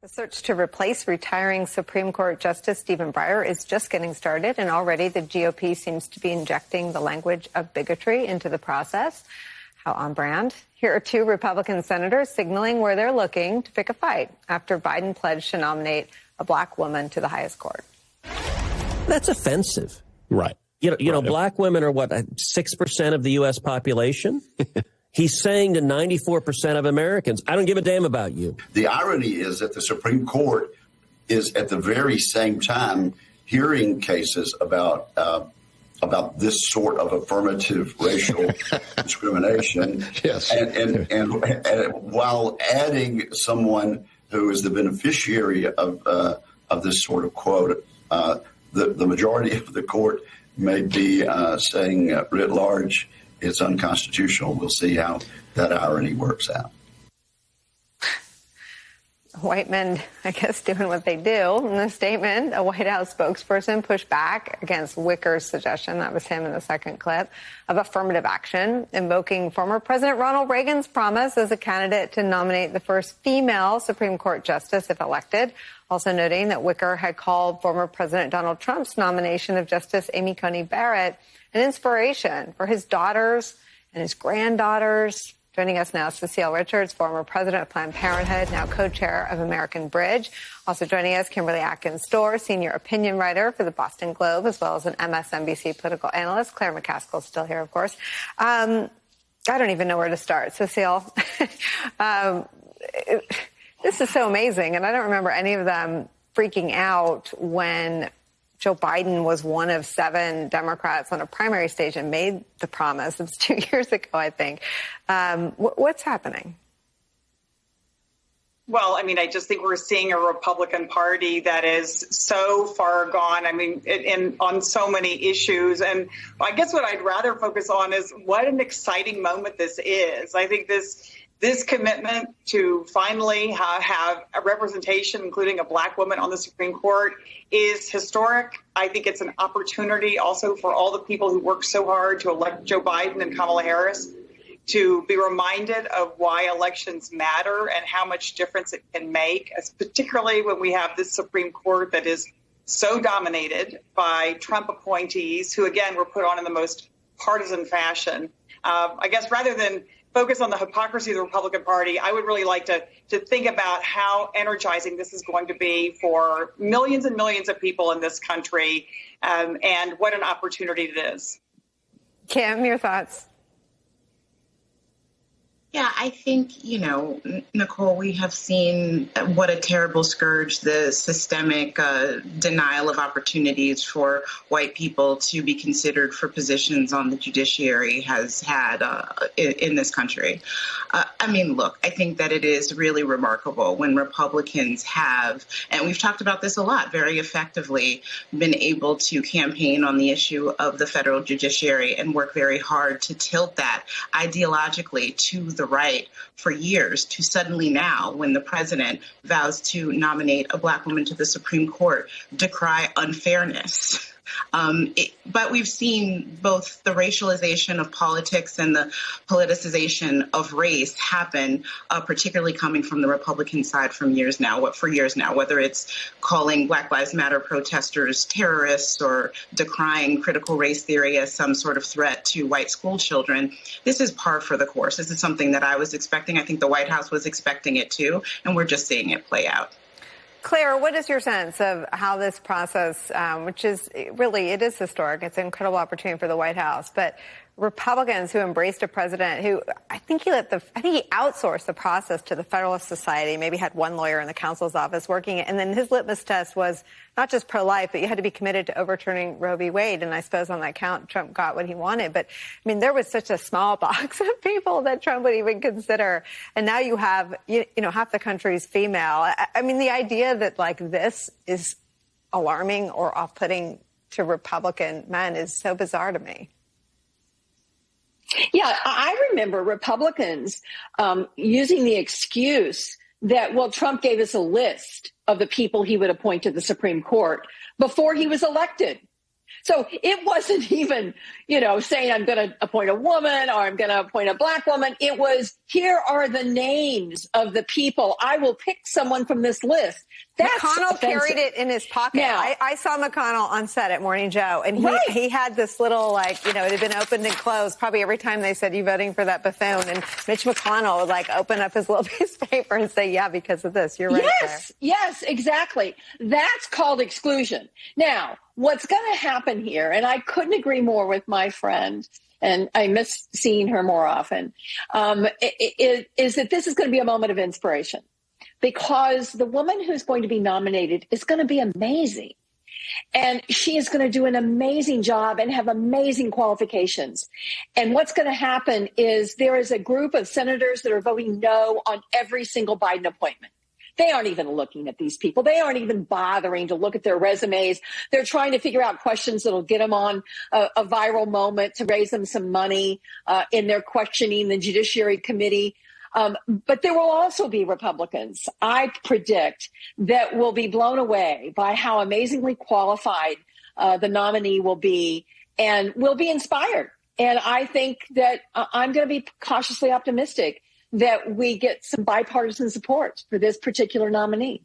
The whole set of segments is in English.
The search to replace retiring Supreme Court Justice Stephen Breyer is just getting started, and already the GOP seems to be injecting the language of bigotry into the process. How on brand. Here are two Republican senators signaling where they're looking to pick a fight after Biden pledged to nominate a black woman to the highest court. That's offensive. Right. You know, black women are, 6% of the U.S. population? He's saying to 94% of Americans, I don't give a damn about you. The irony is that the Supreme Court is at the very same time hearing cases about this sort of affirmative racial discrimination. Yes. And while adding someone who is the beneficiary of this sort of quote, the majority of the court may be saying writ large it's unconstitutional. We'll see how that irony works out. White men, I guess, doing what they do. In the statement, a White House spokesperson pushed back against Wicker's suggestion, that was him in the second clip, of affirmative action, invoking former President Ronald Reagan's promise as a candidate to nominate the first female Supreme Court justice if elected. Also noting that Wicker had called former President Donald Trump's nomination of Justice Amy Coney Barrett an inspiration for his daughters and his granddaughters. Joining us now, Cecile Richards, former president of Planned Parenthood, now co-chair of American Bridge. Also joining us, Kimberly Atkins-Storr, senior opinion writer for the Boston Globe, as well as an MSNBC political analyst. Claire McCaskill still here, of course. I don't even know where to start. Cecile, this is so amazing, and I don't remember any of them freaking out when Joe Biden was one of 7 Democrats on a primary stage and made the promise. It was 2 years ago, I think. What's happening? Well, I mean, I just think we're seeing a Republican Party that is so far gone. I mean, on so many issues. And I guess what I'd rather focus on is what an exciting moment this is. I think this commitment to finally have a representation, including a black woman on the Supreme Court, is historic. I think it's an opportunity also for all the people who worked so hard to elect Joe Biden and Kamala Harris to be reminded of why elections matter and how much difference it can make, particularly when we have this Supreme Court that is so dominated by Trump appointees who, again, were put on in the most partisan fashion. I guess rather than focus on the hypocrisy of the Republican Party, I would really like to think about how energizing this is going to be for millions and millions of people in this country, and what an opportunity it is. Kim, your thoughts? Yeah, I think, Nicole, we have seen what a terrible scourge the systemic denial of opportunities for white people to be considered for positions on the judiciary has had in this country. Look, I think that it is really remarkable when Republicans have, and we've talked about this a lot, very effectively been able to campaign on the issue of the federal judiciary and work very hard to tilt that ideologically to the right for years, to suddenly now, when the president vows to nominate a black woman to the Supreme Court, decry unfairness. But we've seen both the racialization of politics and the politicization of race happen, particularly coming from the Republican side for years now, whether it's calling Black Lives Matter protesters terrorists or decrying critical race theory as some sort of threat to white school children. This is par for the course. This is something that I was expecting. I think the White House was expecting it too, and we're just seeing it play out. Claire, what is your sense of how this process, which is really, it is historic, it's an incredible opportunity for the White House, but Republicans who embraced a president who I think he outsourced the process to the Federalist Society, maybe had one lawyer in the counsel's office working it, and then his litmus test was not just pro-life, but you had to be committed to overturning Roe v. Wade, and I suppose on that count, Trump got what he wanted. But, I mean, there was such a small box of people that Trump would even consider, and now you have, half the country's female. I mean, the idea that, this is alarming or off-putting to Republican men is so bizarre to me. Yeah, I remember Republicans using the excuse that, Trump gave us a list of the people he would appoint to the Supreme Court before he was elected. So it wasn't even, saying I'm going to appoint a woman or I'm going to appoint a black woman. It was, here are the names of the people. I will pick someone from this list. That's McConnell offensive. carried it in his pocket. Now, I saw McConnell on set at Morning Joe, and he had this little, it had been opened and closed probably every time they said, you voting for that buffoon? And Mitch McConnell would, open up his little piece of paper and say, yeah, because of this. You're right there. Yes, exactly. That's called exclusion. Now, what's going to happen here, and I couldn't agree more with my friend, and I miss seeing her more often, is that this is going to be a moment of inspiration. Because the woman who's going to be nominated is going to be amazing. And she is going to do an amazing job and have amazing qualifications. And what's going to happen is there is a group of senators that are voting no on every single Biden appointment. They aren't even looking at these people. They aren't even bothering to look at their resumes. They're trying to figure out questions that'll get them on a viral moment to raise them some money in their questioning the Judiciary Committee. But there will also be Republicans, I predict, that will be blown away by how amazingly qualified the nominee will be and will be inspired. And I think that I'm going to be cautiously optimistic that we get some bipartisan support for this particular nominee.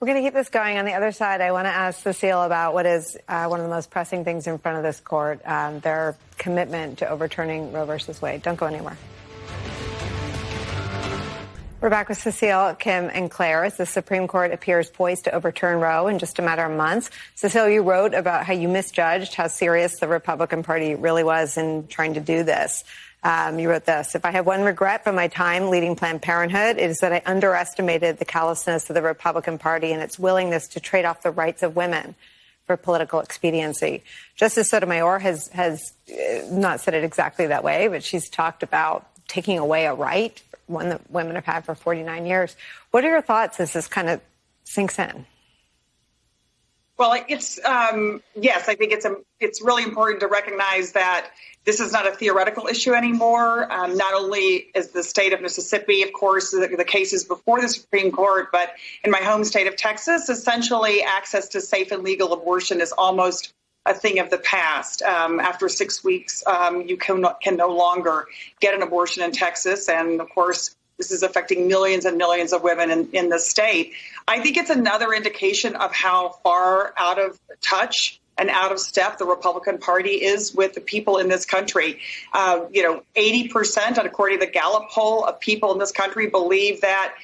We're going to keep this going. On the other side, I want to ask Cecile about what is one of the most pressing things in front of this court, their commitment to overturning Roe versus Wade. Don't go anywhere. We're back with Cecile, Kim, and Claire as the Supreme Court appears poised to overturn Roe in just a matter of months. Cecile, you wrote about how you misjudged how serious the Republican Party really was in trying to do this. You wrote this: if I have one regret from my time leading Planned Parenthood, it is that I underestimated the callousness of the Republican Party and its willingness to trade off the rights of women for political expediency. Justice Sotomayor has not said it exactly that way, but she's talked about taking away a right, one that women have had for 49 years. What are your thoughts as this kind of sinks in? Well, it's yes, I think it's really important to recognize that this is not a theoretical issue anymore. Not only is the state of Mississippi, of course, the cases before the Supreme Court, but in my home state of Texas, essentially access to safe and legal abortion is almost a thing of the past. After 6 weeks, you can no longer get an abortion in Texas. And of course, this is affecting millions and millions of women in the state. I think it's another indication of how far out of touch and out of step the Republican Party is with the people in this country. 80%, according to the Gallup poll, of people in this country believe that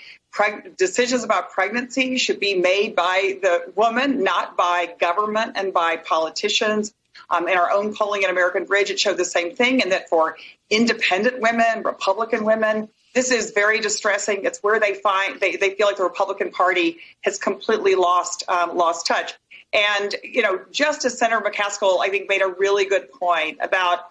decisions about pregnancy should be made by the woman, not by government and by politicians. In our own polling at American Bridge, it showed the same thing, and that for independent women, Republican women, this is very distressing. It's where they feel like the Republican Party has completely lost touch. And, Justice Senator McCaskill, I think, made a really good point about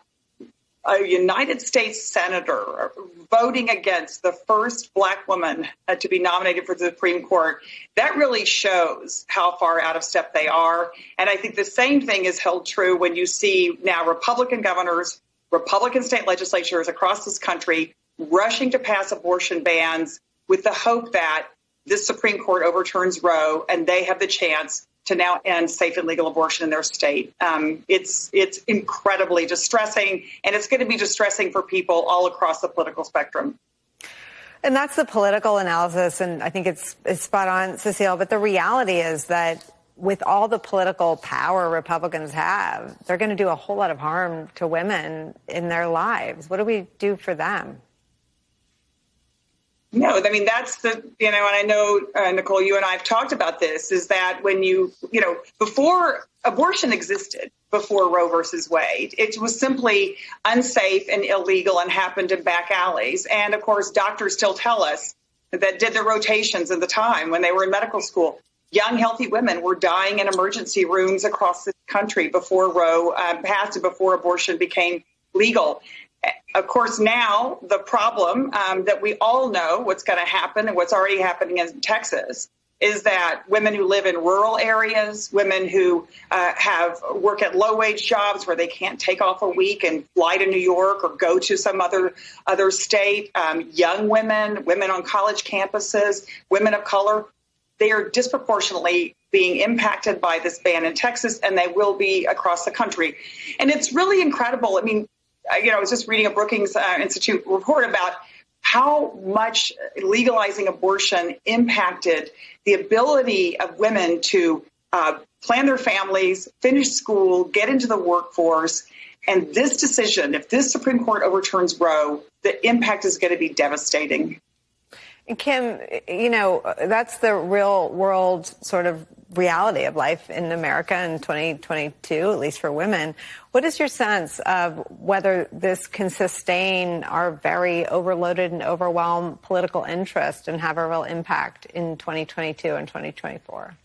a United States senator voting against the first Black woman to be nominated for the Supreme Court. That really shows how far out of step they are. And I think the same thing is held true when you see now Republican governors, Republican state legislatures across this country rushing to pass abortion bans with the hope that this Supreme Court overturns Roe and they have the chance to now end safe and legal abortion in their state. It's incredibly distressing, and it's going to be distressing for people all across the political spectrum. And that's the political analysis, and I think it's spot on, Cecile. But the reality is that with all the political power Republicans have, they're going to do a whole lot of harm to women in their lives. What do we do for them? No, I mean, that's and I know, Nicole, you and I have talked about this, is that when before abortion existed, before Roe versus Wade, it was simply unsafe and illegal and happened in back alleys. And of course, doctors still tell us that did their rotations at the time when they were in medical school. Young, healthy women were dying in emergency rooms across the country before Roe passed and before abortion became legal. Of course, now the problem that we all know what's going to happen and what's already happening in Texas is that women who live in rural areas, women who work at low-wage jobs where they can't take off a week and fly to New York or go to some other state, young women on college campuses, women of color, they are disproportionately being impacted by this ban in Texas, and they will be across the country. And it's really incredible. I mean, I was just reading a Brookings Institute report about how much legalizing abortion impacted the ability of women to plan their families, finish school, get into the workforce. And this decision, if this Supreme Court overturns Roe, the impact is going to be devastating. Kim, that's the real world sort of reality of life in America in 2022, at least for women. What is your sense of whether this can sustain our very overloaded and overwhelmed political interest and have a real impact in 2022 and 2024?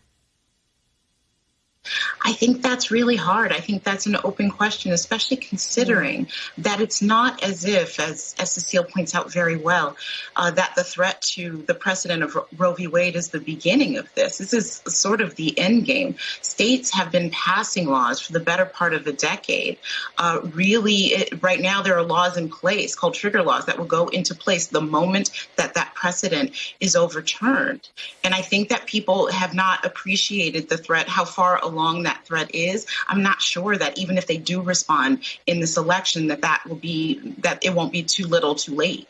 I think that's really hard. I think that's an open question, especially considering that it's not as if, as Cecile points out very well, that the threat to the precedent of Roe v. Wade is the beginning of this. This is sort of the end game. States have been passing laws for the better part of a decade. Right now there are laws in place called trigger laws that will go into place the moment that that precedent is overturned. And I think that people have not appreciated the threat, how far along that threat is. I'm not sure that even if they do respond in this election, that it won't be too little too late.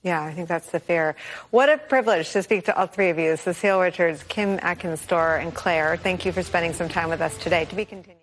Yeah, I think that's the fear. What a privilege to speak to all three of you, Cecile Richards, Kim Atkins-Storr, and Claire. Thank you for spending some time with us today. To be continued.